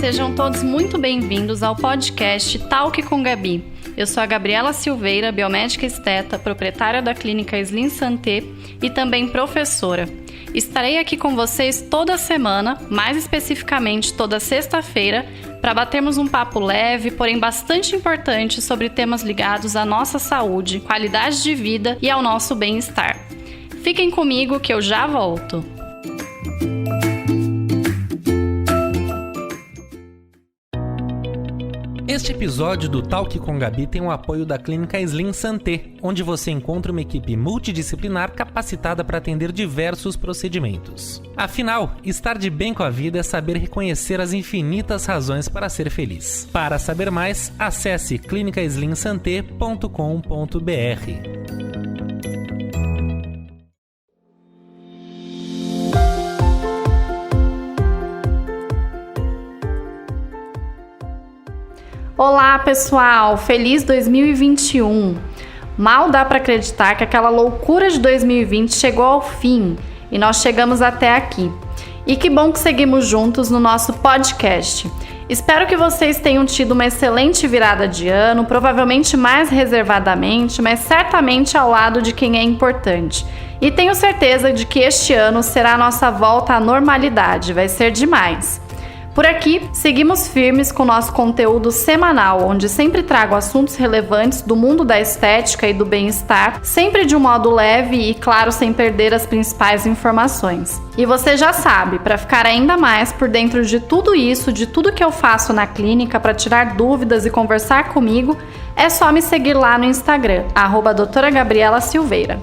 Sejam todos muito bem-vindos ao podcast Talk com Gabi. Eu sou a Gabriela Silveira, biomédica esteta, proprietária da clínica Slim Santé e também professora. Estarei aqui com vocês toda semana, mais especificamente toda sexta-feira, para batermos um papo leve, porém bastante importante sobre temas ligados à nossa saúde, qualidade de vida e ao nosso bem-estar. Fiquem comigo que eu já volto. Este episódio do Talk com Gabi tem o apoio da clínica Slim Santé, onde você encontra uma equipe multidisciplinar capacitada para atender diversos procedimentos. Afinal, estar de bem com a vida é saber reconhecer as infinitas razões para ser feliz. Para saber mais, acesse clinicaslimsanté.com.br. Olá pessoal, feliz 2021! Mal dá para acreditar que aquela loucura de 2020 chegou ao fim e nós chegamos até aqui. E que bom que seguimos juntos no nosso podcast. Espero que vocês tenham tido uma excelente virada de ano, provavelmente mais reservadamente, mas certamente ao lado de quem é importante. E tenho certeza de que este ano será a nossa volta à normalidade, vai ser demais. Por aqui, seguimos firmes com nosso conteúdo semanal, onde sempre trago assuntos relevantes do mundo da estética e do bem-estar, sempre de um modo leve e, claro, sem perder as principais informações. E você já sabe, para ficar ainda mais por dentro de tudo isso, de tudo que eu faço na clínica, para tirar dúvidas e conversar comigo, é só me seguir lá no Instagram, @doutora Gabriela Silveira.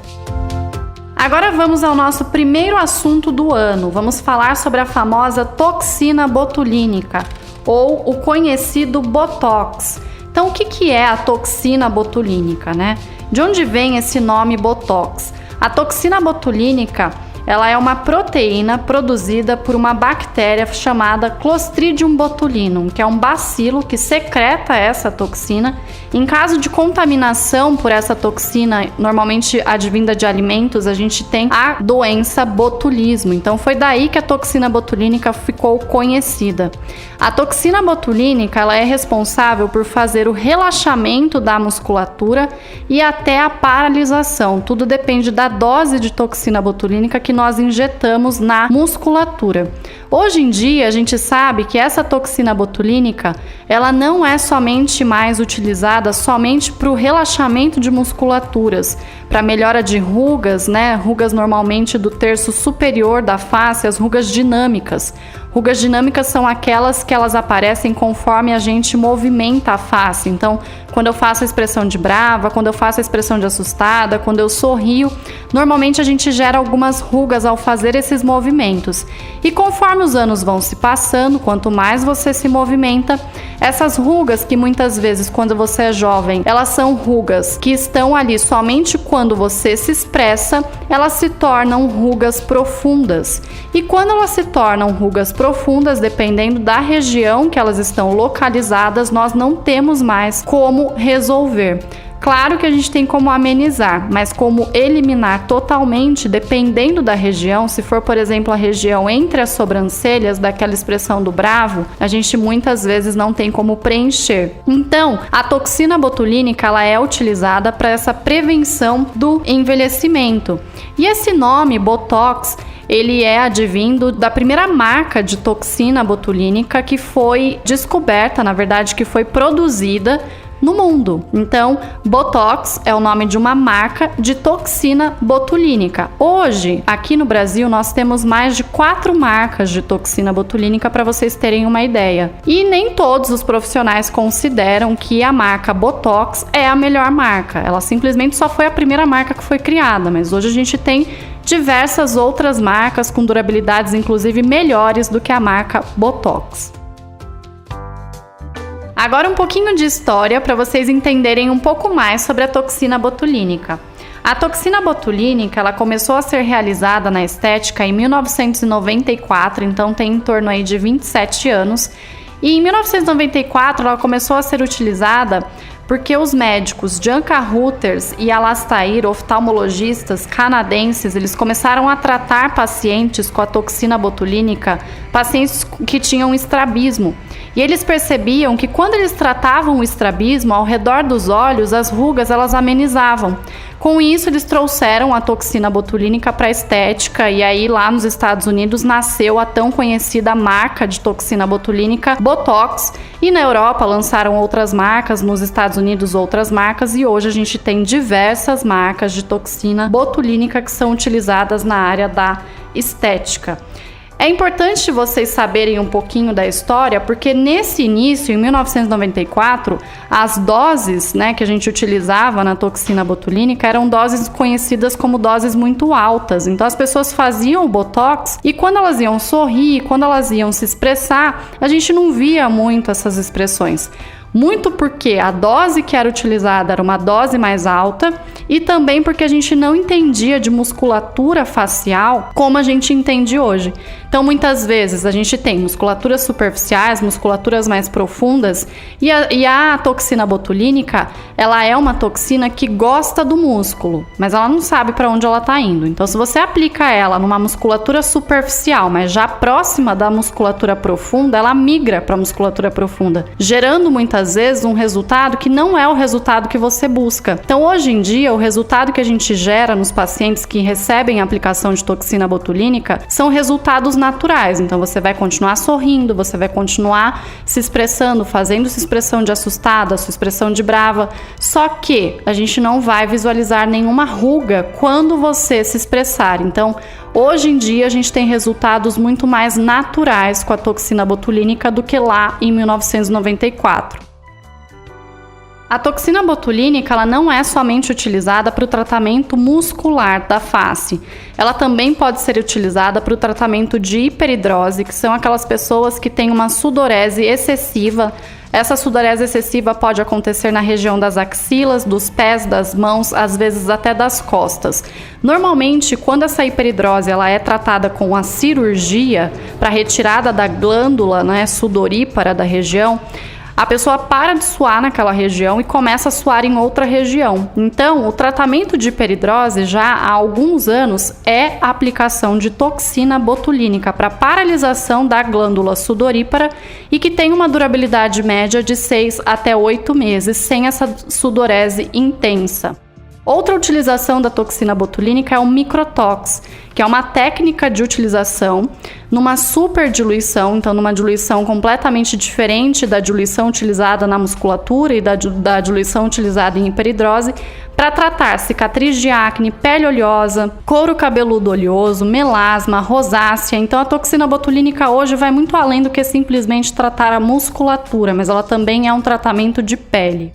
Agora vamos ao nosso primeiro assunto do ano. Vamos falar sobre a famosa toxina botulínica, ou o conhecido Botox. Então, o que é a toxina botulínica, né? De onde vem esse nome Botox? A toxina botulínica, ela é uma proteína produzida por uma bactéria chamada Clostridium botulinum, que é um bacilo que secreta essa toxina. Em caso de contaminação por essa toxina, normalmente advinda de alimentos, a gente tem a doença botulismo. Então foi daí que a toxina botulínica ficou conhecida. A toxina botulínica, ela é responsável por fazer o relaxamento da musculatura e até a paralisação. Tudo depende da dose de toxina botulínica que nós injetamos na musculatura. Hoje em dia, a gente sabe que essa toxina botulínica, ela não é somente mais utilizada somente para o relaxamento de musculaturas, para melhora de rugas, né? Rugas normalmente do terço superior da face, as rugas dinâmicas. Rugas dinâmicas são aquelas que elas aparecem conforme a gente movimenta a face. Então, quando eu faço a expressão de brava, quando eu faço a expressão de assustada, quando eu sorrio, normalmente a gente gera algumas rugas ao fazer esses movimentos. E conforme os anos vão se passando, quanto mais você se movimenta, essas rugas que muitas vezes quando você é jovem, elas são rugas que estão ali somente quando você se expressa, elas se tornam rugas profundas. E quando elas se tornam rugas profundas, dependendo da região que elas estão localizadas, nós não temos mais como resolver. Claro que a gente tem como amenizar, mas como eliminar totalmente, dependendo da região, se for, por exemplo, a região entre as sobrancelhas, daquela expressão do bravo, a gente muitas vezes não tem como preencher. Então, a toxina botulínica, ela é utilizada para essa prevenção do envelhecimento. E esse nome, Botox, ele é advindo da primeira marca de toxina botulínica que foi descoberta, na verdade, que foi produzida no mundo. Então, Botox é o nome de uma marca de toxina botulínica. Hoje, aqui no Brasil, nós temos mais de 4 marcas de toxina botulínica para vocês terem uma ideia. E nem todos os profissionais consideram que a marca Botox é a melhor marca. Ela simplesmente só foi a primeira marca que foi criada, mas hoje a gente tem diversas outras marcas com durabilidades inclusive melhores do que a marca Botox. Agora um pouquinho de história para vocês entenderem um pouco mais sobre a toxina botulínica. A toxina botulínica, ela começou a ser realizada na estética em 1994, então tem em torno aí de 27 anos. E em 1994 ela começou a ser utilizada porque os médicos Janka Reuters e Alastair, oftalmologistas canadenses, eles começaram a tratar pacientes com a toxina botulínica, pacientes que tinham estrabismo. E eles percebiam que quando eles tratavam o estrabismo, ao redor dos olhos, as rugas elas amenizavam. Com isso, eles trouxeram a toxina botulínica para a estética e aí lá nos Estados Unidos nasceu a tão conhecida marca de toxina botulínica Botox, e na Europa lançaram outras marcas, nos Estados Unidos outras marcas, e hoje a gente tem diversas marcas de toxina botulínica que são utilizadas na área da estética. É importante vocês saberem um pouquinho da história, porque nesse início, em 1994, as doses, que a gente utilizava na toxina botulínica eram doses conhecidas como doses muito altas. Então as pessoas faziam o Botox e quando elas iam sorrir, quando elas iam se expressar, a gente não via muito essas expressões. Muito porque a dose que era utilizada era uma dose mais alta e também porque a gente não entendia de musculatura facial como a gente entende hoje. Então, muitas vezes a gente tem musculaturas superficiais, musculaturas mais profundas e a toxina botulínica, ela é uma toxina que gosta do músculo, mas ela não sabe para onde ela está indo. Então, se você aplica ela numa musculatura superficial, mas já próxima da musculatura profunda, ela migra para a musculatura profunda, gerando muitas vezes um resultado que não é o resultado que você busca. Então, hoje em dia, o resultado que a gente gera nos pacientes que recebem a aplicação de toxina botulínica são resultados naturais. Então, você vai continuar sorrindo, você vai continuar se expressando, fazendo sua expressão de assustada, sua expressão de brava, só que a gente não vai visualizar nenhuma ruga quando você se expressar. Então, hoje em dia, a gente tem resultados muito mais naturais com a toxina botulínica do que lá em 1994. A toxina botulínica ela não é somente utilizada para o tratamento muscular da face. Ela também pode ser utilizada para o tratamento de hiperidrose, que são aquelas pessoas que têm uma sudorese excessiva. Essa sudorese excessiva pode acontecer na região das axilas, dos pés, das mãos, às vezes até das costas. Normalmente, quando essa hiperidrose ela é tratada com a cirurgia para retirada da glândula sudorípara da região, a pessoa para de suar naquela região e começa a suar em outra região. Então, o tratamento de hiperidrose já há alguns anos é a aplicação de toxina botulínica para paralisação da glândula sudorípara e que tem uma durabilidade média de 6 até 8 meses sem essa sudorese intensa. Outra utilização da toxina botulínica é o microtox, que é uma técnica de utilização numa superdiluição, então numa diluição completamente diferente da diluição utilizada na musculatura e da diluição utilizada em hiperidrose, para tratar cicatriz de acne, pele oleosa, couro cabeludo oleoso, melasma, rosácea. Então a toxina botulínica hoje vai muito além do que simplesmente tratar a musculatura, mas ela também é um tratamento de pele.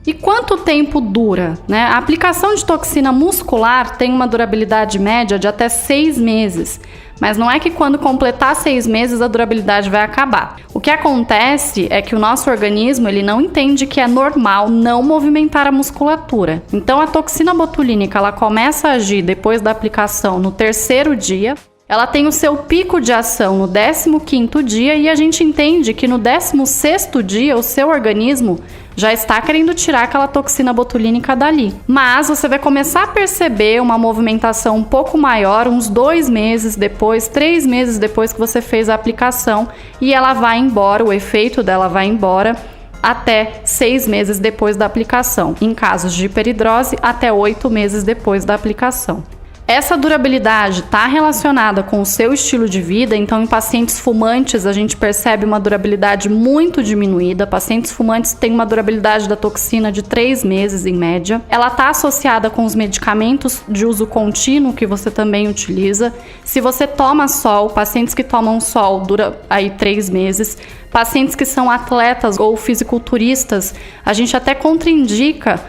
E quanto tempo dura? A aplicação de toxina muscular tem uma durabilidade média de até 6 meses, mas não é que quando completar 6 meses a durabilidade vai acabar. O que acontece é que o nosso organismo ele não entende que é normal não movimentar a musculatura. Então a toxina botulínica ela começa a agir depois da aplicação no 3º dia. Ela tem o seu pico de ação no 15º dia e a gente entende que no 16º dia o seu organismo já está querendo tirar aquela toxina botulínica dali. Mas você vai começar a perceber uma movimentação um pouco maior uns 2 meses depois, 3 meses depois que você fez a aplicação e ela vai embora, o efeito dela vai embora até 6 meses depois da aplicação. Em casos de hiperidrose, até 8 meses depois da aplicação. Essa durabilidade está relacionada com o seu estilo de vida, então em pacientes fumantes a gente percebe uma durabilidade muito diminuída. Pacientes fumantes têm uma durabilidade da toxina de 3 meses em média. Ela está associada com os medicamentos de uso contínuo que você também utiliza. Se você toma sol, pacientes que tomam sol dura aí 3 meses. Pacientes que são atletas ou fisiculturistas, a gente até contraindica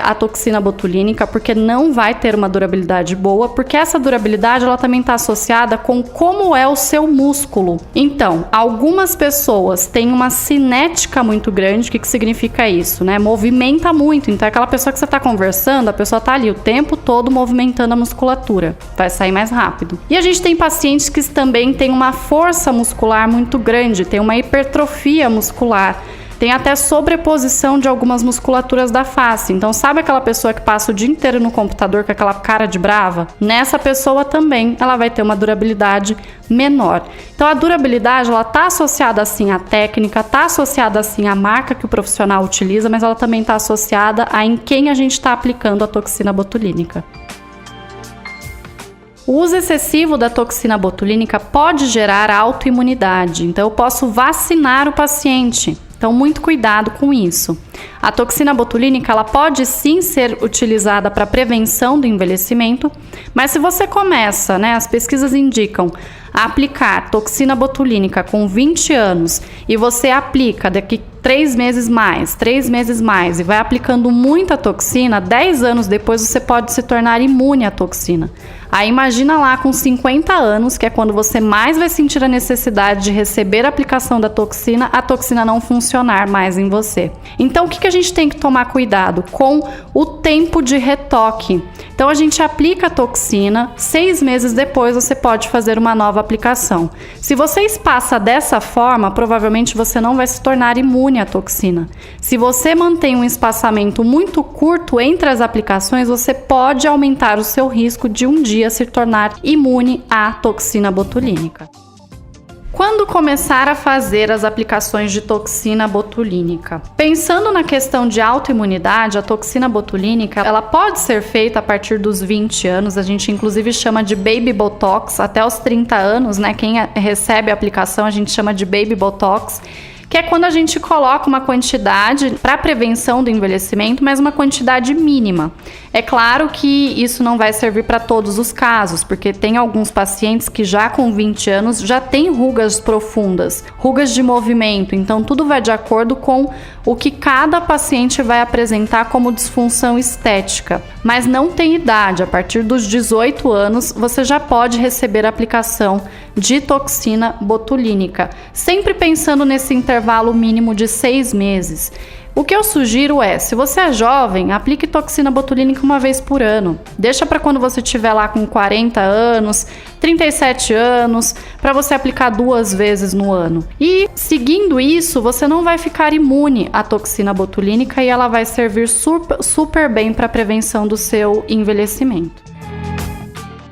a toxina botulínica, porque não vai ter uma durabilidade boa, porque essa durabilidade ela também está associada com como é o seu músculo. Então, algumas pessoas têm uma cinética muito grande. O que significa isso? Movimenta muito. Então, aquela pessoa que você está conversando, a pessoa está ali o tempo todo movimentando a musculatura. Vai sair mais rápido. E a gente tem pacientes que também têm uma força muscular muito grande, tem uma hipertrofia muscular. tem até sobreposição de algumas musculaturas da face. Então, sabe aquela pessoa que passa o dia inteiro no computador com aquela cara de brava? Nessa pessoa também ela vai ter uma durabilidade menor. Então, a durabilidade ela está associada assim à técnica, está associada assim à marca que o profissional utiliza, mas ela também está associada a em quem a gente está aplicando a toxina botulínica. O uso excessivo da toxina botulínica pode gerar autoimunidade, então eu posso vacinar o paciente. Então, muito cuidado com isso. A toxina botulínica ela pode sim ser utilizada para prevenção do envelhecimento, mas se você começa, as pesquisas indicam, a aplicar toxina botulínica com 20 anos e você aplica daqui 3 meses mais e vai aplicando muita toxina, 10 anos depois você pode se tornar imune à toxina. Aí imagina lá com 50 anos, que é quando você mais vai sentir a necessidade de receber a aplicação da toxina, a toxina não funcionar mais em você. Então o que a gente tem que tomar cuidado? Com o tempo de retoque. Então a gente aplica a toxina, 6 meses depois você pode fazer uma nova aplicação. Se você espaça dessa forma, provavelmente você não vai se tornar imune à toxina. Se você mantém um espaçamento muito curto entre as aplicações, você pode aumentar o seu risco de um dia se tornar imune à toxina botulínica. Quando começar a fazer as aplicações de toxina botulínica? Pensando na questão de autoimunidade, a toxina botulínica ela pode ser feita a partir dos 20 anos, a gente inclusive chama de Baby Botox, até os 30 anos, Quem recebe a aplicação a gente chama de Baby Botox, que é quando a gente coloca uma quantidade para prevenção do envelhecimento, mas uma quantidade mínima. É claro que isso não vai servir para todos os casos, porque tem alguns pacientes que já com 20 anos já têm rugas profundas, rugas de movimento, então tudo vai de acordo com o que cada paciente vai apresentar como disfunção estética. Mas não tem idade, a partir dos 18 anos você já pode receber a aplicação de toxina botulínica, sempre pensando nesse intervalo mínimo de 6 meses. O que eu sugiro é, se você é jovem, aplique toxina botulínica uma vez por ano. Deixa para quando você estiver lá com 40 anos, 37 anos, para você aplicar 2 vezes no ano. E seguindo isso, você não vai ficar imune à toxina botulínica e ela vai servir super bem para a prevenção do seu envelhecimento.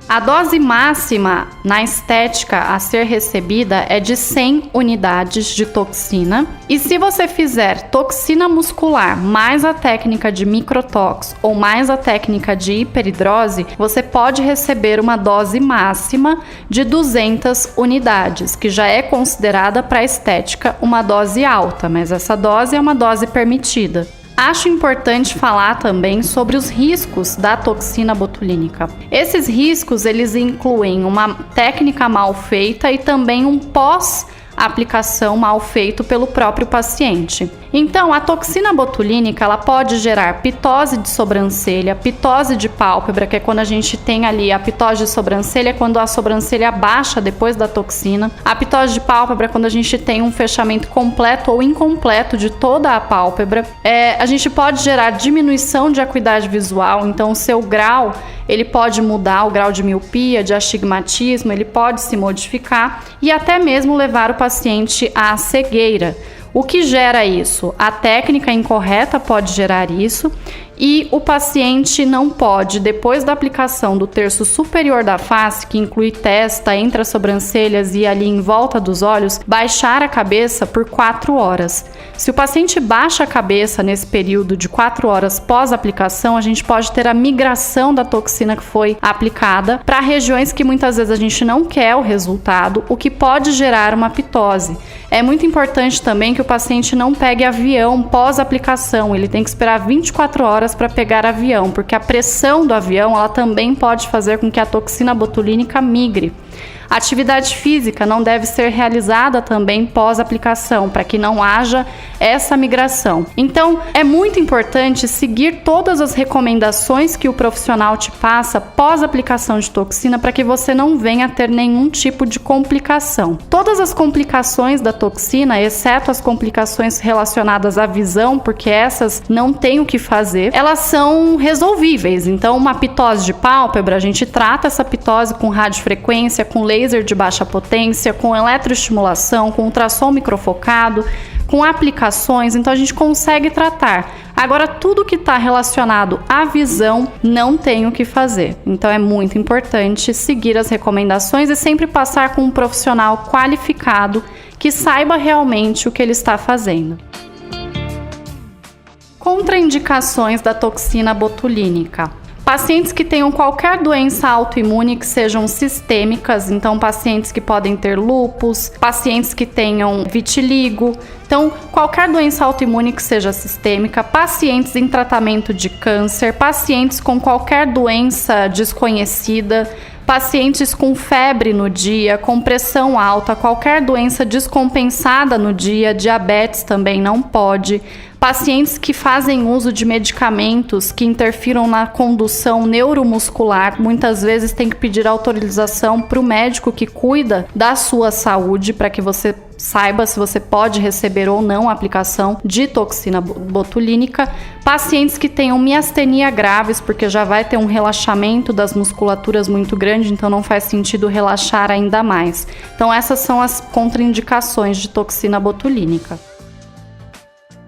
A dose máxima na estética a ser recebida é de 100 unidades de toxina. E se você fizer toxina muscular mais a técnica de microtox ou mais a técnica de hiperidrose, você pode receber uma dose máxima de 200 unidades, que já é considerada para a estética uma dose alta, mas essa dose é uma dose permitida. Acho importante falar também sobre os riscos da toxina botulínica. Esses riscos, eles incluem uma técnica mal feita e também um pós-aplicação mal feito pelo próprio paciente. Então, a toxina botulínica, ela pode gerar pitose de sobrancelha, pitose de pálpebra, que é quando a gente tem ali a pitose de sobrancelha, é quando a sobrancelha baixa depois da toxina. A pitose de pálpebra é quando a gente tem um fechamento completo ou incompleto de toda a pálpebra. A gente pode gerar diminuição de acuidade visual, então o seu grau, ele pode mudar, o grau de miopia, de astigmatismo, ele pode se modificar e até mesmo levar o paciente à cegueira. O que gera isso? A técnica incorreta pode gerar isso e o paciente não pode, depois da aplicação do terço superior da face, que inclui testa, entre as sobrancelhas e ali em volta dos olhos, baixar a cabeça por 4 horas. Se o paciente baixa a cabeça nesse período de 4 horas pós-aplicação, a gente pode ter a migração da toxina que foi aplicada para regiões que muitas vezes a gente não quer o resultado, o que pode gerar uma pitose. É muito importante também que o paciente não pegue avião pós-aplicação, ele tem que esperar 24 horas para pegar avião, porque a pressão do avião ela também pode fazer com que a toxina botulínica migre. A atividade física não deve ser realizada também pós-aplicação, para que não haja essa migração. Então, é muito importante seguir todas as recomendações que o profissional te passa pós-aplicação de toxina, para que você não venha a ter nenhum tipo de complicação. Todas as complicações da toxina, exceto as complicações relacionadas à visão, porque essas não tem o que fazer, elas são resolvíveis. Então, uma pitose de pálpebra, a gente trata essa pitose com radiofrequência, com laser de baixa potência, com eletroestimulação, com ultrassom microfocado, com aplicações, então a gente consegue tratar. Agora, tudo que está relacionado à visão, não tem o que fazer. Então é muito importante seguir as recomendações e sempre passar com um profissional qualificado que saiba realmente o que ele está fazendo. Contraindicações da toxina botulínica. Pacientes que tenham qualquer doença autoimune que sejam sistêmicas, então pacientes que podem ter lúpus, pacientes que tenham vitiligo, então qualquer doença autoimune que seja sistêmica, pacientes em tratamento de câncer, pacientes com qualquer doença desconhecida, pacientes com febre no dia, com pressão alta, qualquer doença descompensada no dia, diabetes também não pode. Pacientes que fazem uso de medicamentos que interfiram na condução neuromuscular, muitas vezes tem que pedir autorização para o médico que cuida da sua saúde, para que você saiba se você pode receber ou não a aplicação de toxina botulínica. Pacientes que tenham miastenia graves, porque já vai ter um relaxamento das musculaturas muito grande, então não faz sentido relaxar ainda mais. Então essas são as contraindicações de toxina botulínica.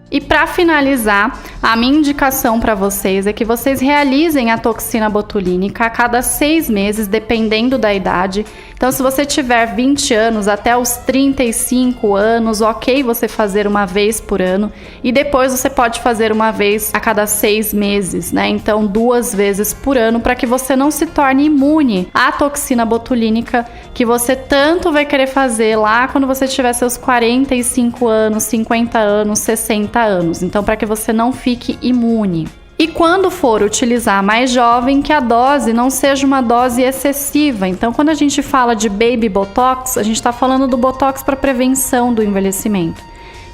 E para finalizar, a minha indicação para vocês é que vocês realizem a toxina botulínica a cada 6 meses, dependendo da idade. Então, se você tiver 20 anos até os 35 anos, ok você fazer uma vez por ano. E depois você pode fazer uma vez a cada 6 meses, né? Então, 2 vezes por ano, para que você não se torne imune à toxina botulínica que você tanto vai querer fazer lá quando você tiver seus 45 anos, 50 anos, 60 anos. Então, para que você não fique imune. E quando for utilizar mais jovem, que a dose não seja uma dose excessiva. Então, quando a gente fala de Baby Botox, a gente está falando do Botox para prevenção do envelhecimento.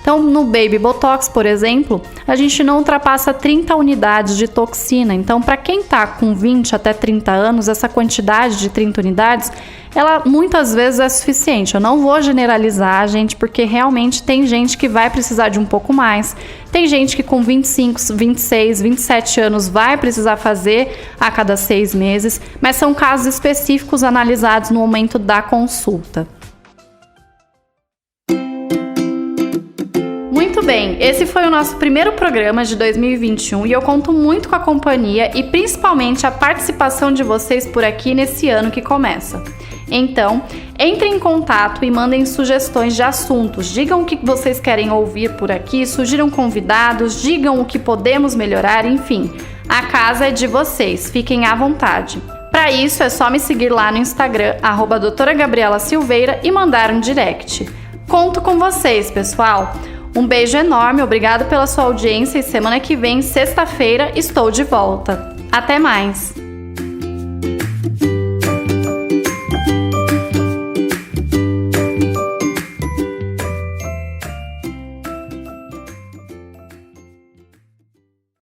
Então, no Baby Botox, por exemplo, a gente não ultrapassa 30 unidades de toxina. Então, para quem está com 20 até 30 anos, essa quantidade de 30 unidades, ela muitas vezes é suficiente. Eu não vou generalizar, gente, porque realmente tem gente que vai precisar de um pouco mais. Tem gente que com 25, 26, 27 anos vai precisar fazer a cada 6 meses, mas são casos específicos analisados no momento da consulta. Muito bem, esse foi o nosso primeiro programa de 2021 e eu conto muito com a companhia e principalmente a participação de vocês por aqui nesse ano que começa. Então, entrem em contato e mandem sugestões de assuntos, digam o que vocês querem ouvir por aqui, sugiram convidados, digam o que podemos melhorar, enfim, a casa é de vocês, fiquem à vontade. Para isso é só me seguir lá no Instagram, @doutora Gabriela Silveira e mandar um direct. Conto com vocês, pessoal! Um beijo enorme, obrigado pela sua audiência e semana que vem, sexta-feira, estou de volta. Até mais!